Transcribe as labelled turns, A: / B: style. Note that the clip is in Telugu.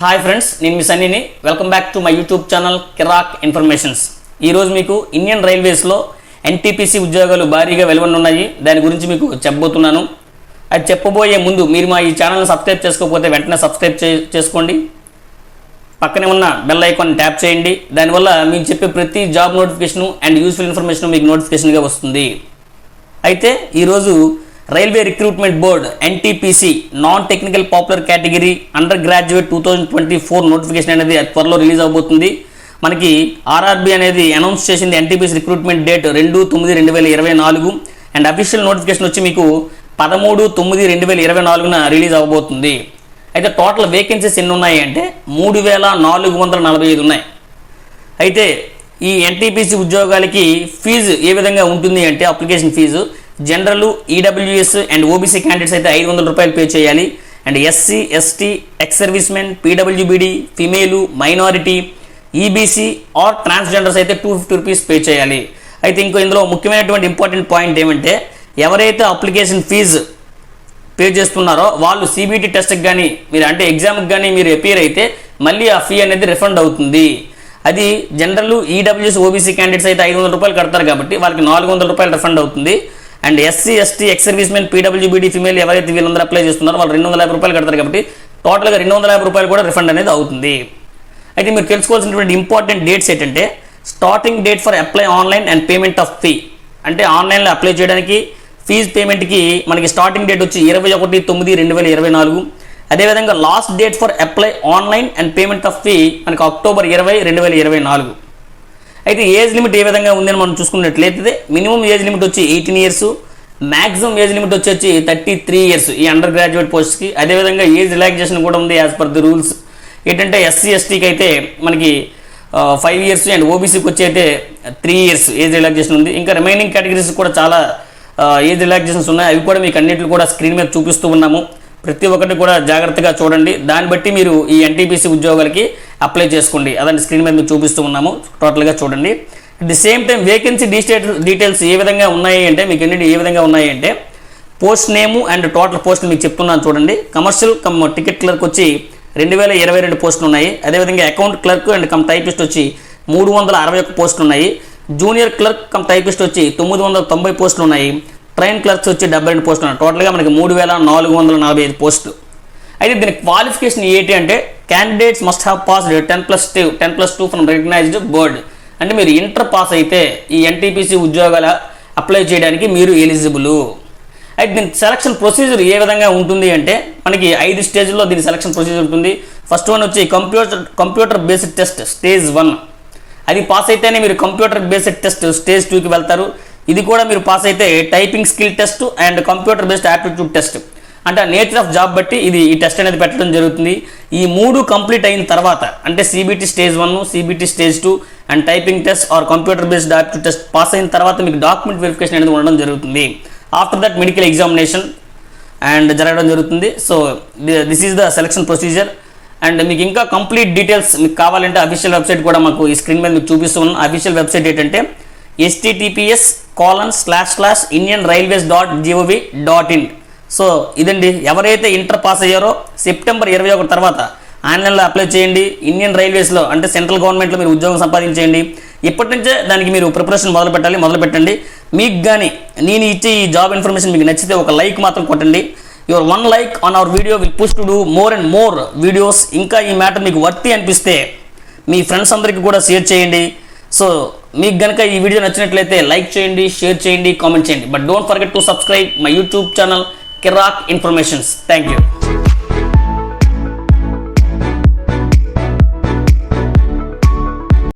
A: హాయ్ ఫ్రెండ్స్, నేను మీ సన్నీని. Welcome back to my YouTube channel Kirak informations. ఈరోజు మీకు ఇండియన్ రైల్వేస్లో ఎన్టీపీసీ ఉద్యోగాలు భారీగా వెలువనున్నాయి. దాని గురించి మీకు చెప్పబోతున్నాను. అది చెప్పబోయే ముందు మీరు మా ఈ ఛానల్ని సబ్స్క్రైబ్ చేసుకోకపోతే వెంటనే సబ్స్క్రైబ్ చేసుకోండి. పక్కనే ఉన్న బెల్ ఐకాన్ ట్యాప్ చేయండి. దానివల్ల మీకు చెప్పే ప్రతి job notification and useful information మీకు నోటిఫికేషన్గా వస్తుంది. అయితే ఈరోజు railway recruitment board NTPC non technical popular category under graduate 2024 notification అనేది త్వరలో రిలీజ్ అవబోతుంది. మనకి ఆర్ఆర్బీ అనేది అనౌన్స్ చేసింది NTPC recruitment date 2/9/2024 and official notification వచ్చి మీకు 13/9/2024 రిలీజ్ అవబోతుంది. అయితే టోటల్ వేకెన్సీస్ ఎన్ని ఉన్నాయి అంటే 3445 ఉన్నాయి. అయితే ఈ ఎన్టీపీసీ ఉద్యోగాలకి ఫీజు ఏ విధంగా ఉంటుంది అంటే application fee general, EWS and OBC candidates అయితే 500 రూపాయలు పే చేయాలి. And SC, ST, ex servicemen, PWBD, female, minority, EBC or transgenders అయితే 250 రూపీస్ పే చేయాలి. అయితే ఇందులో ముఖ్యమైనటువంటి ఇంపార్టెంట్ పాయింట్ ఏమంటే ఎవరైతే అప్లికేషన్ ఫీజు పే చేస్తున్నారో వాళ్ళు సిబిటి టెస్ట్కి కానీ మీరు అంటే ఎగ్జామ్కి కానీ మీరు అపియర్ అయితే మళ్ళీ ఆ ఫీ అనేది రిఫండ్ అవుతుంది. అది జనరల్, ఈడబ్ల్యూఎస్, ఓబీసీ క్యాండిడేట్స్ అయితే 500 రూపాయలు కడతారు కాబట్టి వాళ్ళకి 400 రూపాయలు రిఫండ్ అవుతుంది. And SC, ST, ex servicemen, PWBD, female ఎవరైతే వీళ్ళందరూ అప్లై చేస్తున్నారో వాళ్ళు 250 రూపాయలు కడతారు కాబట్టి టోటల్గా 250 రూపాయలు కూడా రిఫండ్ అనేది అవుతుంది. అయితే మీరు తెలుసుకోవాల్సినటువంటి ఇంపార్టెంట్ డేట్స్ ఏంటంటే starting date for apply online and payment of fee, అంటే ఆన్లైన్లో అప్లై చేయడానికి ఫీజు పేమెంట్కి మనకి స్టార్టింగ్ డేట్ వచ్చి 21/9/2024. అదేవిధంగా last date for apply online and payment of fee మనకి October 20, 2024. అయితే ఏజ్ లిమిట్ ఏ విధంగా ఉందని మనం చూసుకున్నట్లయితే మినిమం ఏజ్ లిమిట్ వచ్చి 18 ఇయర్స్, మ్యాక్సిమం ఏజ్ లిమిట్ వచ్చి 33 ఇయర్స్ ఈ అండర్ గ్రాడ్యుయేట్ పోస్ట్కి. అదేవిధంగా ఏజ్ రిలాక్సేషన్ కూడా ఉంది యాజ్ పర్ ది రూల్స్. ఏంటంటే ఎస్సీ, ఎస్టీకి అయితే మనకి 5 ఇయర్స్ అండ్ ఓబీసీకి వచ్చి అయితే 3 ఇయర్స్ ఏజ్ రిలాక్సేషన్ ఉంది. ఇంకా రిమైనింగ్ కేటగిరీస్ కూడా చాలా ఏజ్ రిలాక్సేషన్స్ ఉన్నాయి. అవి కూడా మీకు అన్నింటిని కూడా స్క్రీన్ మీద చూపిస్తూ ఉన్నాము. ప్రతి ఒక్కటి కూడా జాగ్రత్తగా చూడండి. దాన్ని బట్టి మీరు ఈ ఎన్టీపీసీ ఉద్యోగాలకి అప్లై చేసుకోండి. అదండి స్క్రీన్ మీద మీకు చూపిస్తూ ఉన్నాము. టోటల్గా చూడండి. At the same time vacancy details ఏ విధంగా ఉన్నాయి అంటే మీకు ఎన్ని ఏ విధంగా ఉన్నాయి అంటే పోస్ట్ నేము అండ్ టోటల్ పోస్టులు మీకు చెప్తున్నాను చూడండి. కమర్షియల్ కమ్ టికెట్ క్లర్క్ వచ్చి 2022 పోస్టులు ఉన్నాయి. అదేవిధంగా account clerk and cum typist వచ్చి 361 పోస్టులు ఉన్నాయి. జూనియర్ క్లర్క్ కమ్ టైపిస్ట్ వచ్చి 990 పోస్టులు ఉన్నాయి. ట్రైన్ క్లర్క్స్ వచ్చి 72 పోస్టులు ఉన్నాయి. టోటల్గా మనకి 3445 పోస్టులు. అయితే దీని క్వాలిఫికేషన్ ఏంటి అంటే candidates must have passed 10+2 from recognised board. అంటే మీరు ఇంటర్ పాస్ అయితే ఈ ఎన్టీపీసీ ఉద్యోగాల అప్లై చేయడానికి మీరు ఎలిజిబుల్. అయితే దీని సెలక్షన్ ప్రొసీజర్ ఏ విధంగా ఉంటుంది అంటే మనకి 5 స్టేజ్లో దీని సెలక్షన్ ప్రొసీజర్ ఉంటుంది. ఫస్ట్ వన్ వచ్చి కంప్యూటర్ బేస్డ్ టెస్ట్ స్టేజ్ 1. అది పాస్ అయితేనే మీరు కంప్యూటర్ బేస్డ్ టెస్ట్ స్టేజ్ 2కి వెళ్తారు. ఇది కూడా మీరు పాస్ అయితే typing skill test and computer based aptitude test, అంటే నేచర్ ఆఫ్ జాబ్ బట్టి ఈ టెస్ట్ అనేది పెట్టడం జరుగుతుంది. ఈ 3 కంప్లీట్ అయిన తర్వాత అంటే CBT stage 1, CBT stage 2 and typing test or computer based aptitude test pass అయిన తర్వాత మీకు డాక్యుమెంట్ వెరిఫికేషన్ అనేది ఉండడం జరుగుతుంది. After that medical examination and జరగడం జరుగుతుంది. So this is the selection procedure. And మీకు ఇంకా కంప్లీట్ డీటెయిల్స్ మీకు కావాలంటే అఫీషియల్ వెబ్సైట్ కూడా మాకు ఈ స్క్రీన్ మీద మీకు చూపిస్తున్నాం. అఫీషియల్ వెబ్సైట్ ఏంటంటే https://indianrailways.gov.in. సో ఇదండి. ఎవరైతే ఇంటర్ పాస్ అయ్యారో సెప్టెంబర్ 21 తర్వాత ఆన్లైన్లో అప్లై చేయండి. ఇండియన్ రైల్వేస్లో అంటే సెంట్రల్ గవర్నమెంట్లో మీరు ఉద్యోగం సంపాదించేయండి. ఇప్పటి నుంచే దానికి మీరు ప్రిపరేషన్ మొదలు పెట్టండి. మీకు కానీ నేను ఇచ్చే ఈ జాబ్ ఇన్ఫర్మేషన్ మీకు నచ్చితే ఒక లైక్ మాత్రం కొట్టండి. Your 1 like on hour video will push to do more and more videos. ఇంకా ఈ మ్యాటర్ మీకు వర్తి అనిపిస్తే మీ ఫ్రెండ్స్ అందరికీ కూడా షేర్ చేయండి. సో మీకు కనుక ఈ వీడియో నచ్చినట్లయితే లైక్ చేయండి, షేర్ చేయండి, కామెంట్ చేయండి. But don't forget to subscribe my YouTube channel Kirak informations. Thank you.